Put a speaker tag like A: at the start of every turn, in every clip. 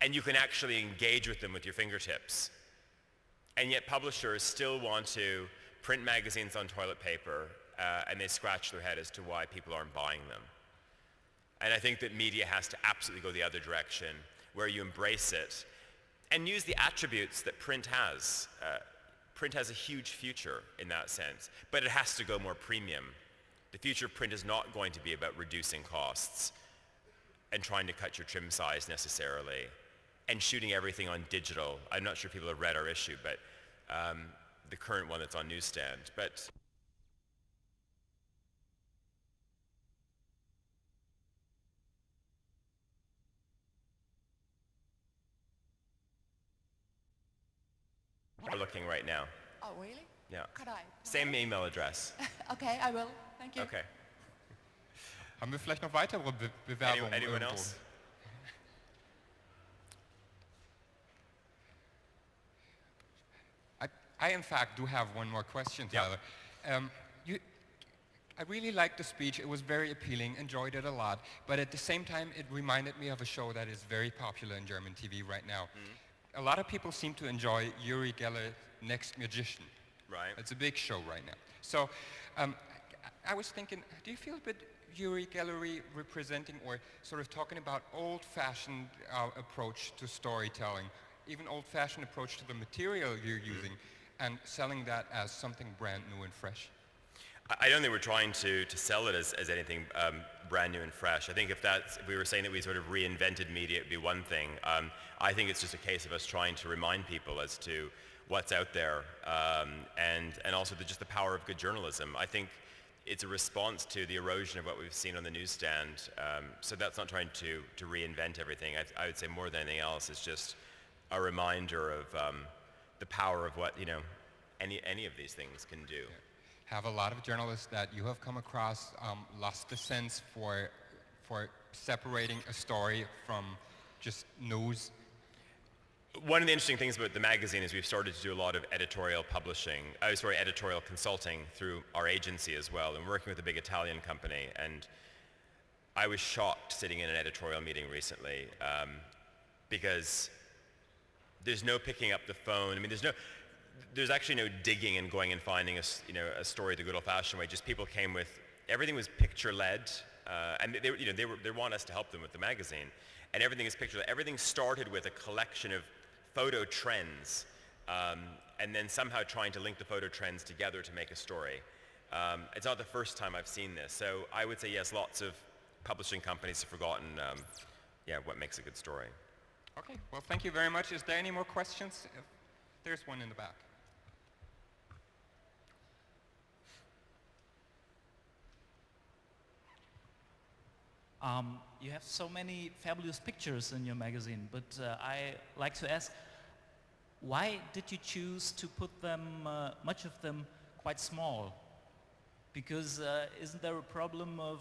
A: and you can actually engage with them with your fingertips. And yet publishers still want to print magazines on toilet paper, and they scratch their head as to why people aren't buying them. And I think that media has to absolutely go the other direction, where you embrace it and use the attributes that print has. Print has a huge future in that sense, but it has to go more premium. The future of print is not going to be about reducing costs and trying to cut your trim size necessarily and shooting everything on digital. I'm not sure if people have read our issue, but the current one that's on newsstand. But we're looking right now.
B: Oh, really?
A: Yeah.
B: Could I?
A: Same email address.
B: Okay, I will. Thank you.
A: Okay.
C: Haben wir vielleicht noch weitere Bewerbungen?
A: Anyone
C: irgendwo?
A: else?
C: I in fact do have one more question, Tyler. I really liked the speech. It was very appealing, enjoyed it a lot. But at the same time, it reminded me of a show that is very popular in German TV right now. A lot of people seem to enjoy Uri Geller's Next Magician.
A: Right.
C: It's a big show right now. So I was thinking, do you feel a bit Uri Geller representing or sort of talking about old-fashioned approach to storytelling, even old-fashioned approach to the material you're using, and selling that as something brand new and fresh?
A: I don't think we're trying to sell it as anything brand new and fresh. I think if we were saying that we sort of reinvented media, it'd be one thing. I think it's just a case of us trying to remind people as to what's out there, and also just the power of good journalism. I think it's a response to the erosion of what we've seen on the newsstand. So that's not trying to reinvent everything. I would say more than anything else, it's just a reminder of the power of what any of these things can do.
C: Yeah. Have a lot of journalists that you have come across lost the sense for separating a story from just news?
A: One of the interesting things about the magazine is we've started to do a lot of editorial consulting through our agency as well, and working with a big Italian company. And I was shocked sitting in an editorial meeting recently because there's no picking up the phone. I mean, there's actually no digging and going and finding a story the good old-fashioned way. Just people came with, everything was picture-led, and they want us to help them with the magazine, and everything is picture-led. Everything started with a collection of photo trends, and then somehow trying to link the photo trends together to make a story. It's not the first time I've seen this, so I would say yes, lots of publishing companies have forgotten what makes a good story.
C: Okay, well, thank you very much. Is there any more questions? There's one in the back.
D: You have so many fabulous pictures in your magazine, but I like to ask, why did you choose to put them, much of them, quite small? Because isn't there a problem of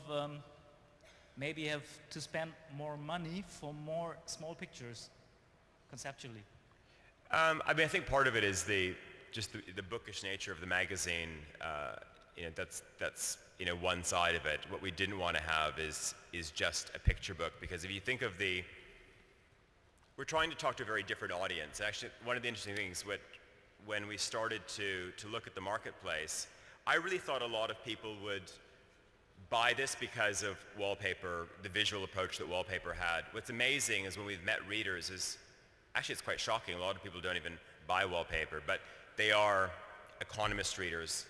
D: maybe you have to spend more money for more small pictures, conceptually?
A: I mean, I think part of it is just the bookish nature of the magazine. That's one side of it. What we didn't want to have is just a picture book, because if you think of we're trying to talk to a very different audience. Actually, one of the interesting things when we started to look at the marketplace, I really thought a lot of people would buy this because of Wallpaper, the visual approach that Wallpaper had. What's amazing is when we've met readers is, actually it's quite shocking, a lot of people don't even buy Wallpaper, but they are economist readers,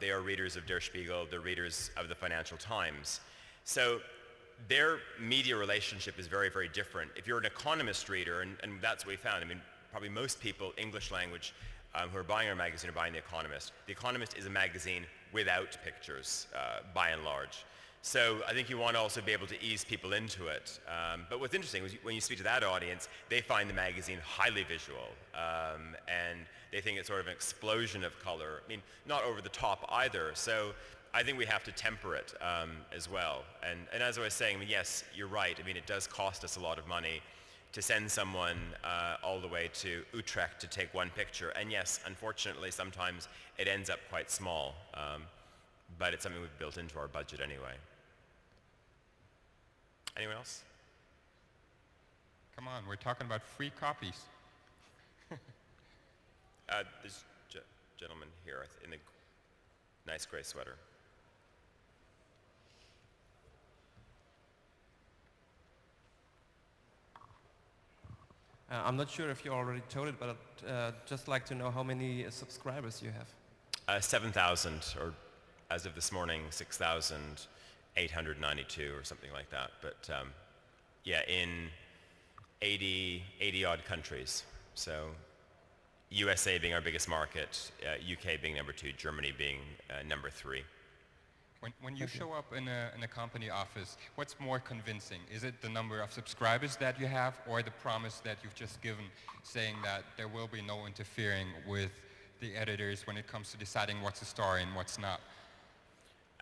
A: they are readers of Der Spiegel, they're readers of the Financial Times. So their media relationship is very, very different. If you're an economist reader, and that's what we found, I mean, probably most people, English language, who are buying our magazine are buying The Economist. The Economist is a magazine without pictures, by and large. So I think you want to also be able to ease people into it. But what's interesting is when you speak to that audience, they find the magazine highly visual, and they think it's sort of an explosion of color. I mean, not over the top either. So I think we have to temper it as well. And as I was saying, I mean, yes, you're right. I mean, it does cost us a lot of money to send someone all the way to Utrecht to take one picture. And yes, unfortunately, sometimes it ends up quite small. But it's something we've built into our budget anyway. Anyone else?
C: Come Come on, we're talking about free copies.
A: This gentleman here in the nice gray sweater.
E: I'm not sure if you already told it, but I'd just like to know how many subscribers you have.
A: 7,000, or as of this morning, 6,892 or something like that. But yeah, in 80 odd countries. So USA being our biggest market, UK being number 2, Germany being number 3.
C: When you show up in a company office, what's more convincing? Is it the number of subscribers that you have, or the promise that you've just given, saying that there will be no interfering with the editors when it comes to deciding what's a story and what's not?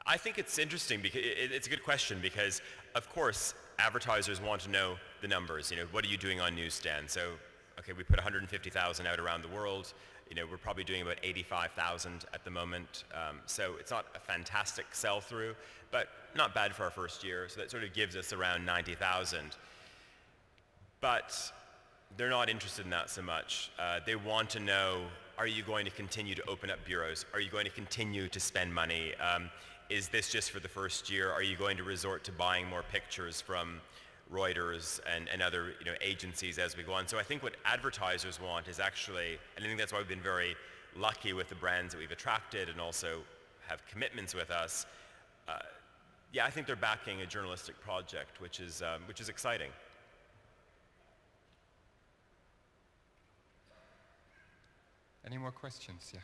A: I think it's interesting because it's a good question, because of course advertisers want to know the numbers. You know, what are you doing on newsstands? So, okay, we put 150,000 out around the world. You know, we're probably doing about 85,000 at the moment. So it's not a fantastic sell-through, but not bad for our first year. So that sort of gives us around 90,000. But they're not interested in that so much. They want to know, are you going to continue to open up bureaus? Are you going to continue to spend money? Is this just for the first year? Are you going to resort to buying more pictures from Reuters and other agencies as we go on? So I think what advertisers want is actually, and I think that's why we've been very lucky with the brands that we've attracted and also have commitments with us. Yeah, I think they're backing a journalistic project, which is exciting.
C: Any more questions? Yeah.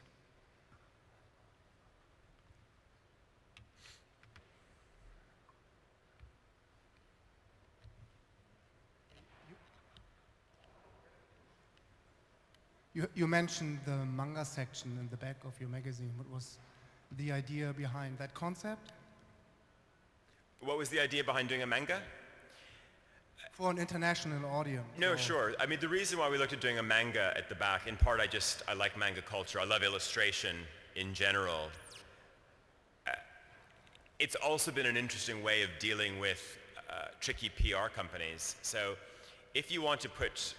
F: You mentioned the manga section in the back of your magazine. What was the idea behind that concept?
A: What was the idea behind doing a manga?
F: For an international audience.
A: No, sure. I mean, the reason why we looked at doing a manga at the back, in part I like manga culture. I love illustration in general. It's also been an interesting way of dealing with tricky PR companies. So if you want to put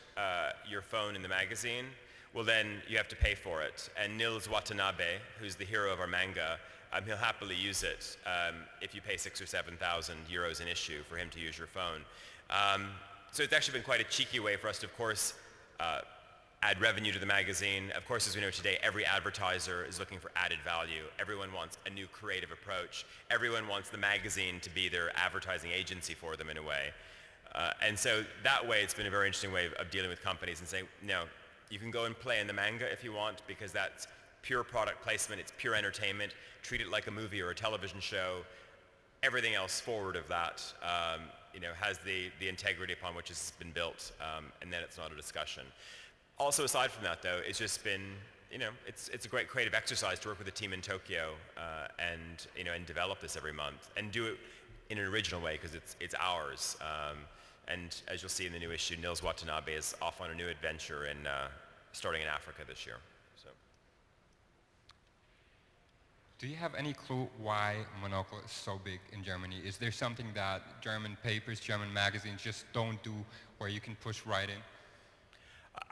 A: your phone in the magazine, well then you have to pay for it. And Nils Watanabe, who's the hero of our manga, he'll happily use it if you pay 6,000 or 7,000 euros an issue for him to use your phone. So it's actually been quite a cheeky way for us to, of course, add revenue to the magazine. Of course, as we know today, every advertiser is looking for added value. Everyone wants a new creative approach. Everyone wants the magazine to be their advertising agency for them in a way. And so that way, it's been a very interesting way of dealing with companies and saying, no, you can go and play in the manga if you want, because that's pure product placement, it's pure entertainment. Treat it like a movie or a television show. Everything else forward of that has the integrity upon which it's been built, and then it's not a discussion. Also, aside from that, though, it's just been, it's a great creative exercise to work with a team in Tokyo and develop this every month and do it in an original way, because it's ours. And as you'll see in the new issue, Nils Watanabe is off on a new adventure starting in Africa this year. So.
C: Do you have any clue why Monocle is so big in Germany? Is there something that German papers, German magazines just don't do where you can push right in?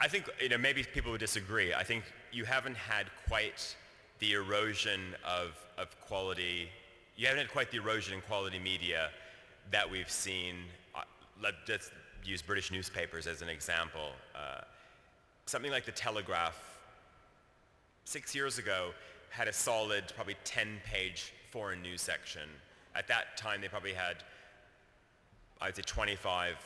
A: I think maybe people would disagree. I think you haven't had quite the erosion of quality. You haven't had quite the erosion in quality media that we've seen. Let's use British newspapers as an example. Something like the Telegraph 6 years ago had a solid, probably 10-page foreign news section. At that time, they probably had, I'd say, 25,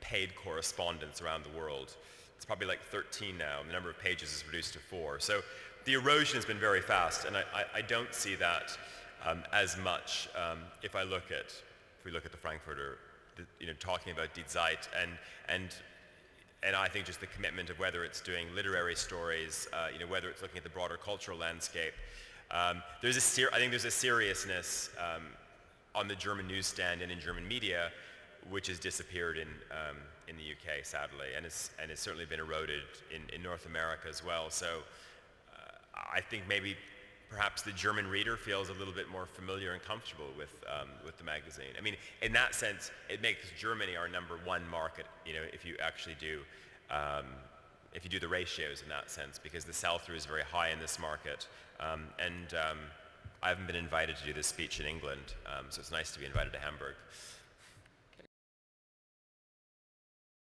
A: paid correspondents around the world. It's probably like 13 now, and the number of pages is reduced to 4. So the erosion has been very fast, and I don't see that as much if we look at the Frankfurter, talking about Die Zeit, and I think just the commitment of whether it's doing literary stories, whether it's looking at the broader cultural landscape. I think there's a seriousness on the German newsstand and in German media, which has disappeared in the UK, sadly, and it's certainly been eroded in North America as well. So I think perhaps the German reader feels a little bit more familiar and comfortable with the magazine. I mean, in that sense, it makes Germany our #1 market, if you actually do, if you do the ratios in that sense, because the sell-through is very high in this market. I haven't been invited to do this speech in England, so it's nice to be invited to Hamburg.